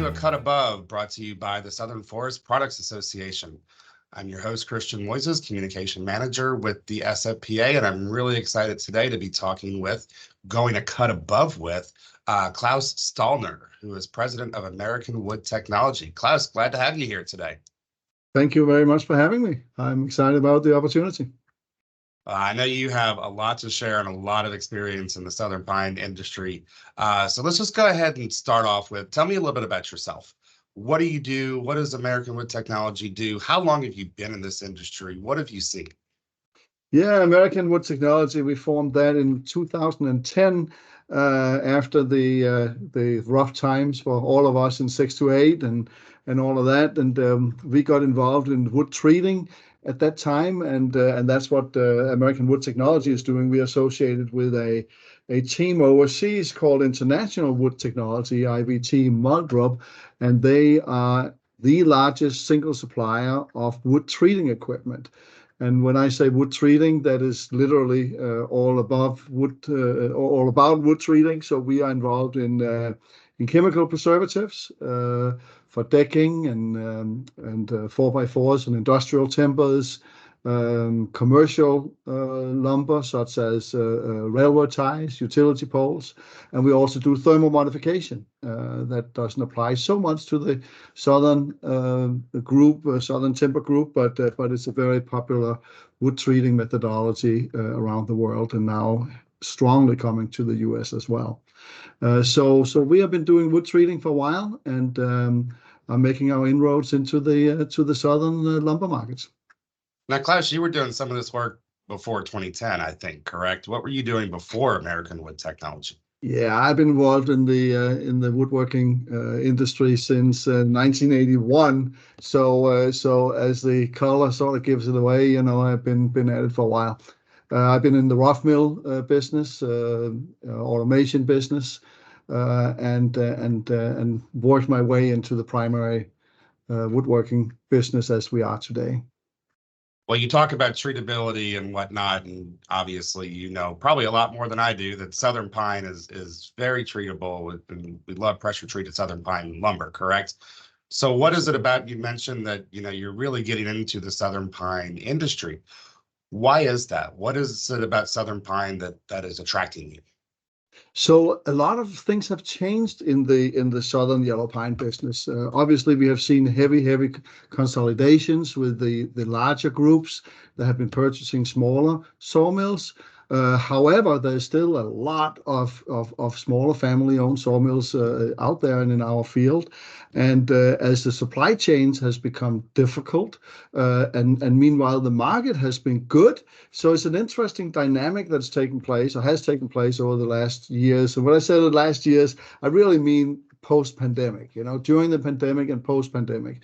A Cut Above, brought to you by the Southern Forest Products Association. I'm your host, Christian Moises, Communication Manager with the SFPA, and I'm really excited today to be talking with, going a cut above with, Claus Staalner, who is President of American Wood Technology. Claus, glad to have you here today. Thank you very much for having me. I'm excited about the opportunity. I know you have a lot to share and a lot of experience in the Southern pine industry. So let's just go ahead and start off with, tell me a little bit about yourself. What do you do? What does American Wood Technology do? How long have you been in this industry? What have you seen? Yeah, American Wood Technology, we formed that in 2010 after the rough times for all of us in 6 to 8 and all of that. And we got involved in wood treating at that time, and that's what American Wood Technology is doing. We are associated with a team overseas called International Wood Technology, IVT Muldrup, and they are the largest single supplier of wood treating equipment. And when I say wood treating, that is literally all about wood treating. So we are involved in chemical preservatives for decking and 4x4s and industrial timbers, commercial lumber such as railroad ties, utility poles, and we also do thermal modification. That doesn't apply so much to the southern southern timber group, but it's a very popular wood treating methodology around the world, and now strongly coming to the U.S. as well. So we have been doing wood treating for a while, and are making our inroads into the southern lumber markets. Now, Claus, you were doing some of this work before 2010, I think, correct? What were you doing before American Wood Technology? Yeah, I've been involved in the woodworking industry since 1981. So as the color sort of gives it away, I've been at it for a while. I've been in the rough mill business, automation business, and worked my way into the primary woodworking business as we are today. Well, you talk about treatability and whatnot, and obviously, probably a lot more than I do, that Southern pine is very treatable, and we love pressure treated Southern pine lumber, correct? So what is it about, you mentioned that, you're really getting into the Southern pine industry. Why is that? What is it about Southern pine that is attracting you? So a lot of things have changed in the southern yellow pine business. Obviously, we have seen heavy consolidations with the larger groups that have been purchasing smaller sawmills. However, there's still a lot of smaller family-owned sawmills out there and in our field. And as the supply chains has become difficult, and meanwhile the market has been good, so it's an interesting dynamic that's taken place or has taken place over the last years. And when I say the last years, I really mean post-pandemic, during the pandemic and post-pandemic.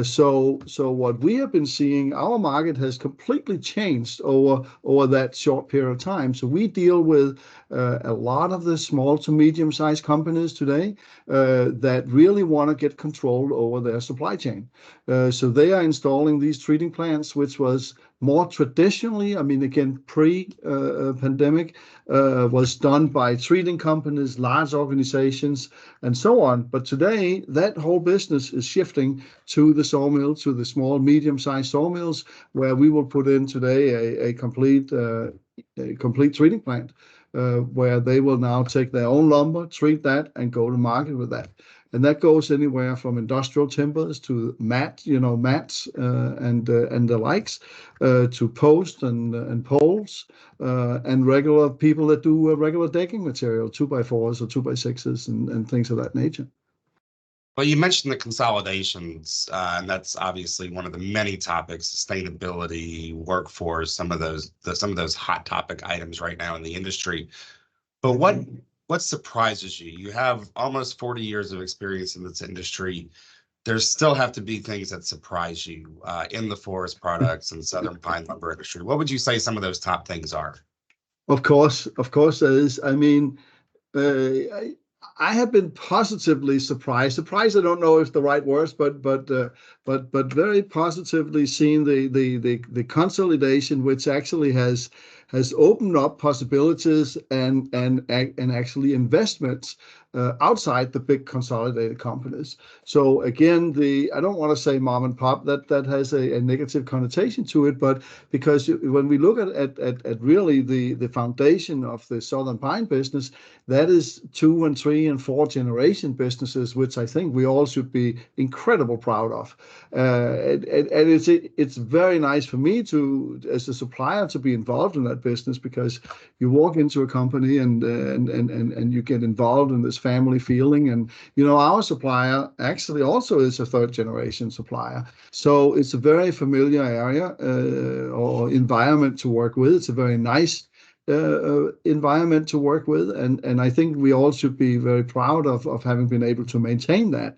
So what we have been seeing, our market has completely changed over that short period of time. So we deal with a lot of the small to medium-sized companies today that really want to get control over their supply chain. So they are installing these treating plants, which was more traditionally, again, pre-pandemic, was done by treating companies, large organizations, and so on. But today, that whole business is shifting to the sawmill, to the small, medium-sized sawmills, where we will put in today a complete treating plant, where they will now take their own lumber, treat that, and go to market with that. And that goes anywhere from industrial timbers to mats, and the likes, to posts and poles, and regular people that do regular decking material, 2x4s or 2x6s and things of that nature. Well, you mentioned the consolidations, and that's obviously one of the many topics: sustainability, workforce, some of those hot topic items right now in the industry. But what surprises you? You have almost 40 years of experience in this industry. There still have to be things that surprise you in the forest products and Southern pine lumber industry. What would you say some of those top things are? Of course there is. I have been positively surprised. Surprised, I don't know if the right words, but very positively seen the consolidation, which actually has opened up possibilities and actually investments outside the big consolidated companies. So again, I don't want to say mom and pop, that has a negative connotation to it, but because when we look at really the foundation of the Southern Pine business, that is 2 and 3 and 4 generation businesses, which I think we all should be incredible proud of. And it's very nice for me to, as a supplier, to be involved in that business, because you walk into a company and you get involved in this family feeling. And our supplier actually also is a 3rd generation supplier, so it's a very familiar area or environment to work with. It's a very nice environment to work with, and I think we all should be very proud of having been able to maintain that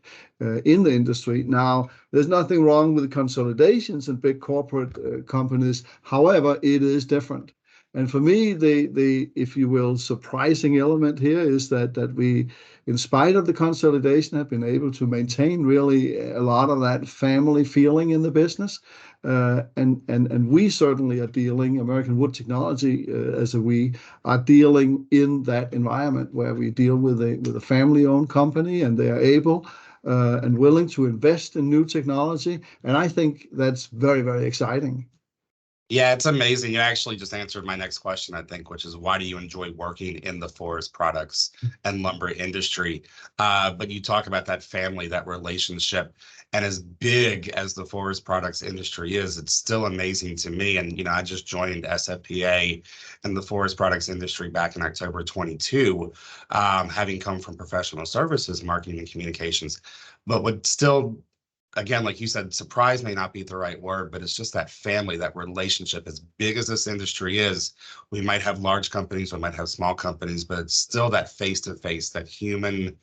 in the industry. Now, there's nothing wrong with consolidations and big corporate companies. However, it is different. And for me, the if you will, surprising element here is that we, in spite of the consolidation, have been able to maintain really a lot of that family feeling in the business. And we certainly are dealing, American Wood Technology we are dealing in that environment where we deal with a family-owned company, and they are able and willing to invest in new technology. And I think that's very, very exciting. Yeah, it's amazing. You actually just answered my next question, I think, which is why do you enjoy working in the forest products and lumber industry? But you talk about that family, that relationship, and as big as the forest products industry is, it's still amazing to me. And, I just joined SFPA in the forest products industry back in October 22, having come from professional services, marketing and communications, but would still, again, like you said, surprise may not be the right word, but it's just that family, that relationship. As big as this industry is, we might have large companies, we might have small companies, but it's still that face-to-face, that human,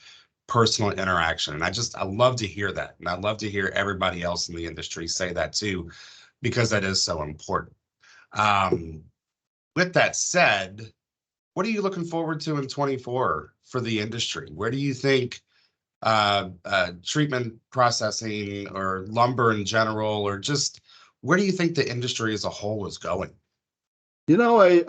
personal interaction. And I love to hear that. And I love to hear everybody else in the industry say that too, because that is so important. With that said, what are you looking forward to in 24 for the industry? Where do you think treatment processing or lumber in general, or just where do you think the industry as a whole is going? Every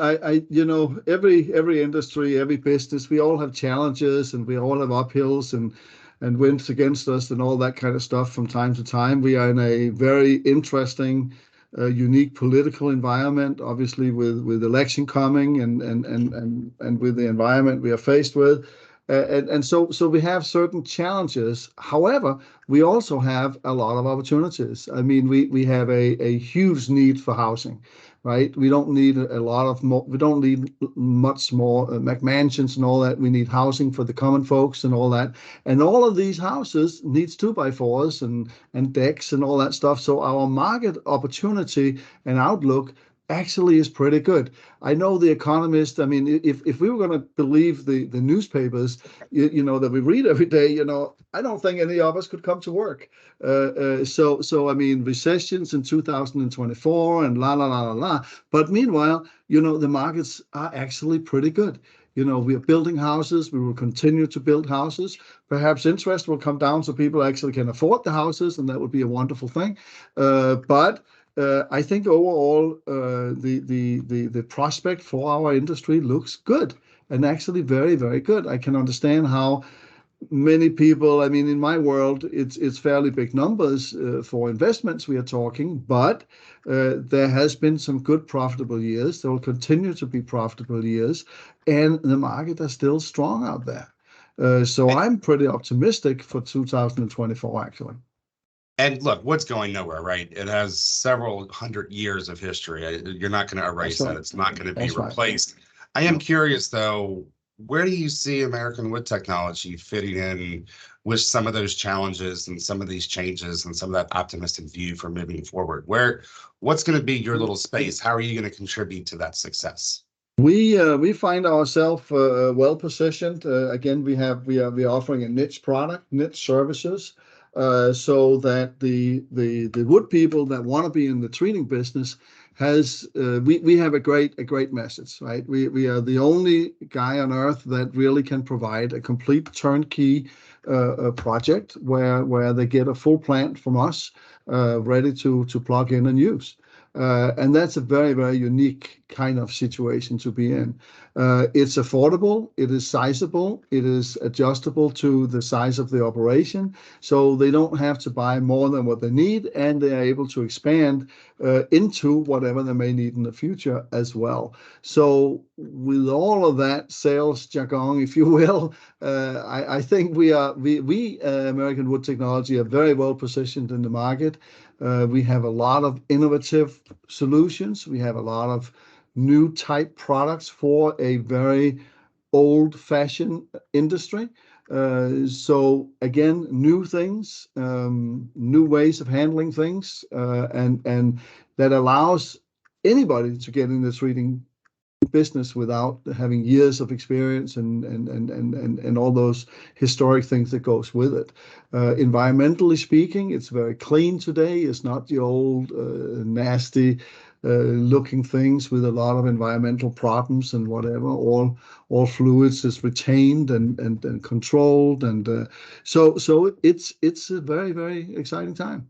industry, every business, we all have challenges, and we all have uphills and wins against us and all that kind of stuff from time to time. We are in a very interesting, unique political environment, obviously with election coming and with the environment we are faced with. So we have certain challenges. However, we also have a lot of opportunities. I mean, we have a huge need for housing, right? We don't need we don't need much more McMansions and all that. We need housing for the common folks and all that. And all of these houses needs 2x4s and decks and all that stuff. So our market opportunity and outlook actually is pretty good. I know The Economist. I mean, if we were going to believe the newspapers, that we read every day, I don't think any of us could come to work. So I mean, recessions in 2024 and la. But meanwhile, the markets are actually pretty good. We are building houses. We will continue to build houses. Perhaps interest will come down so people actually can afford the houses, and that would be a wonderful thing. But I think overall, the prospect for our industry looks good, and actually very, very good. I can understand how many people, I mean, in my world, it's fairly big numbers for investments we are talking, but there has been some good profitable years. There will continue to be profitable years, and the market is still strong out there. So I'm pretty optimistic for 2024, actually. And look, what's going nowhere, right? It has several hundred years of history. You're not going to erase that. It's not going to be replaced. I am curious, though, where do you see American Wood Technology fitting in with some of those challenges and some of these changes and some of that optimistic view for moving forward? What's going to be your little space? How are you going to contribute to that success? We find ourselves well positioned. Again, we are offering a niche product, niche services. So that the wood people that want to be in the treating business we have a great message, right? We are the only guy on earth that really can provide a complete turnkey project where they get a full plant from us ready to plug in and use. And that's a very, very unique kind of situation to be in. It's affordable, it is sizable, it is adjustable to the size of the operation, so they don't have to buy more than what they need, and they are able to expand into whatever they may need in the future as well. So with all of that sales jargon, if you will, I think we American Wood Technology are very well positioned in the market. We have a lot of innovative solutions. We have a lot of new type products for a very old-fashioned industry. So again, new things, new ways of handling things, and that allows anybody to get in this reading business without having years of experience and all those historic things that goes with it. Environmentally speaking, it's very clean today. It's not the old nasty looking things with a lot of environmental problems and whatever. All fluids is retained and controlled, and so it's a very, very exciting time.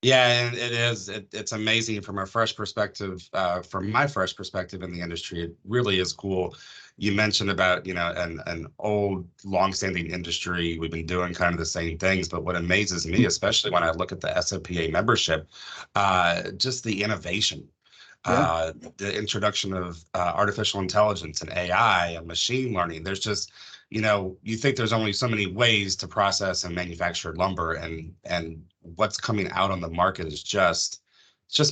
Yeah, and it is. It's amazing from a fresh perspective. From my fresh perspective in the industry, it really is cool. You mentioned about, an old, longstanding industry. We've been doing kind of the same things, but what amazes me, especially when I look at the SFPA membership, just the innovation, Yeah. the introduction of artificial intelligence and AI and machine learning. There's just, you think there's only so many ways to process and manufacture lumber, and what's coming out on the market is just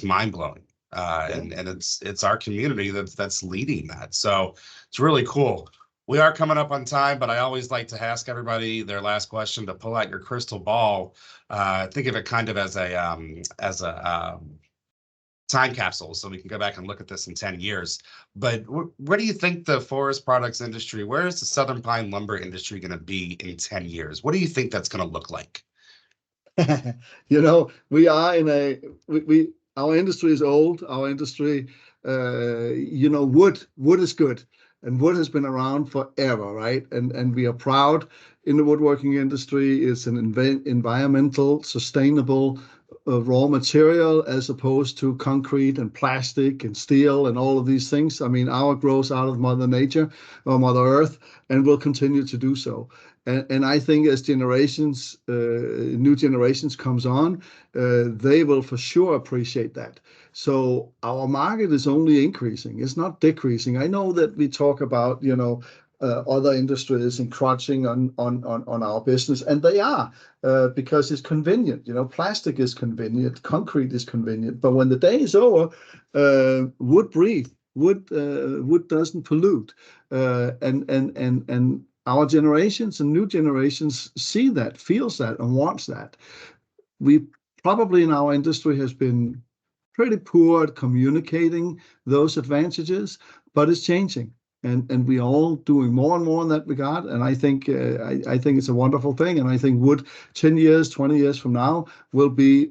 mind blowing. And it's our community that's leading that. So it's really cool. We are coming up on time, but I always like to ask everybody their last question to pull out your crystal ball. Think of it kind of as a time capsule, so we can go back and look at this in 10 years. But where do you think the forest products industry, where is the Southern Pine lumber industry going to be in 10 years? What do you think that's going to look like? We are in we our industry is old. Our industry, wood is good, and wood has been around forever, right? And we are proud in the woodworking industry. It's an environmental, sustainable raw material as opposed to concrete and plastic and steel and all of these things. I mean, our grows out of Mother Nature or Mother Earth, and will continue to do so. And I think as new generations comes on, they will for sure appreciate that. So our market is only increasing. It's not decreasing. I know that we talk about, other industries encroaching on our business, and they are, because it's convenient. Plastic is convenient, concrete is convenient, but when the day is over, wood breathe. Wood doesn't pollute, and our generations and new generations see that, feels that, and wants that. We probably in our industry has been pretty poor at communicating those advantages, but it's changing. And we are all doing more and more in that regard. And I think it's a wonderful thing. And I think wood 10 years, 20 years from now will be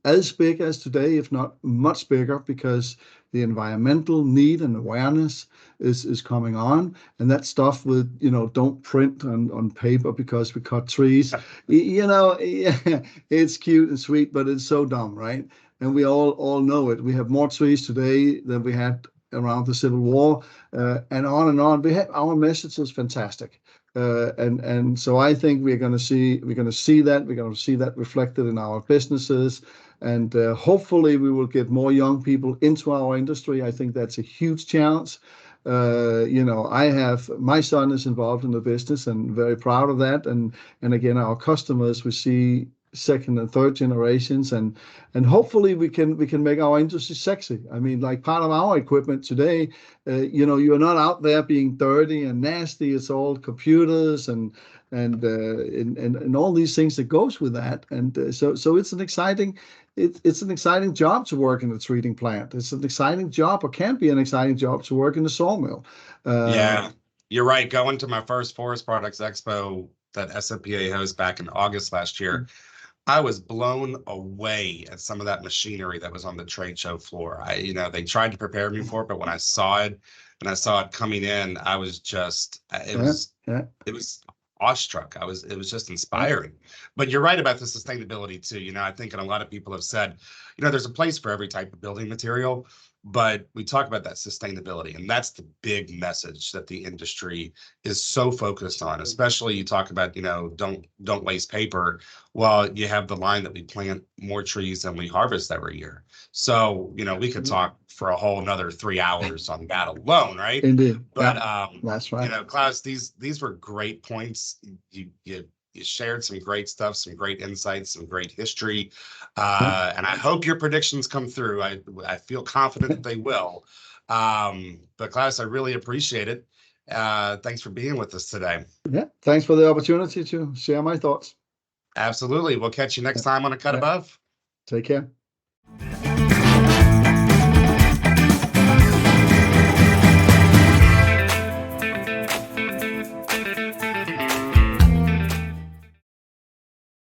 as big as today, if not much bigger, because the environmental need and awareness is coming on. And that stuff with, don't print on paper because we cut trees, it's cute and sweet, but it's so dumb, right? And we all know it. We have more trees today than we had around the Civil War, and on and on. Our message is fantastic, and so I think we're going to see that reflected in our businesses, and hopefully we will get more young people into our industry. I think that's a huge challenge. My son is involved in the business and very proud of that, and again, our customers, we see second and third generations, and hopefully we can make our industry sexy. I mean, like part of our equipment today, you're not out there being dirty and nasty. It's all computers and all these things that goes with that, and so it's an exciting job to work in the treating plant. It's an exciting job, or can be an exciting job, to work in the sawmill. Yeah, you're right. Going to my first Forest Products Expo that SFPA hosts back in August last year, I was blown away at some of that machinery that was on the trade show floor. They tried to prepare me for it, but when I saw it and I saw it coming in, I was just, it was awestruck. It was just inspiring. But you're right about the sustainability too. I think, and a lot of people have said, there's a place for every type of building material, but we talk about that sustainability, and that's the big message that the industry is so focused on. Especially you talk about, don't waste paper. Well, you have the line that we plant more trees than we harvest every year. So, we could talk for a whole another 3 hours on that alone, right? Indeed. But that's right. Claus, these were great points. You shared some great stuff, some great insights, some great history, and I hope your predictions come through. I feel confident that they will. But Claus, I really appreciate it. Thanks for being with us today. Yeah, thanks for the opportunity to share my thoughts. Absolutely. We'll catch you next time on A Cut Above. Take care.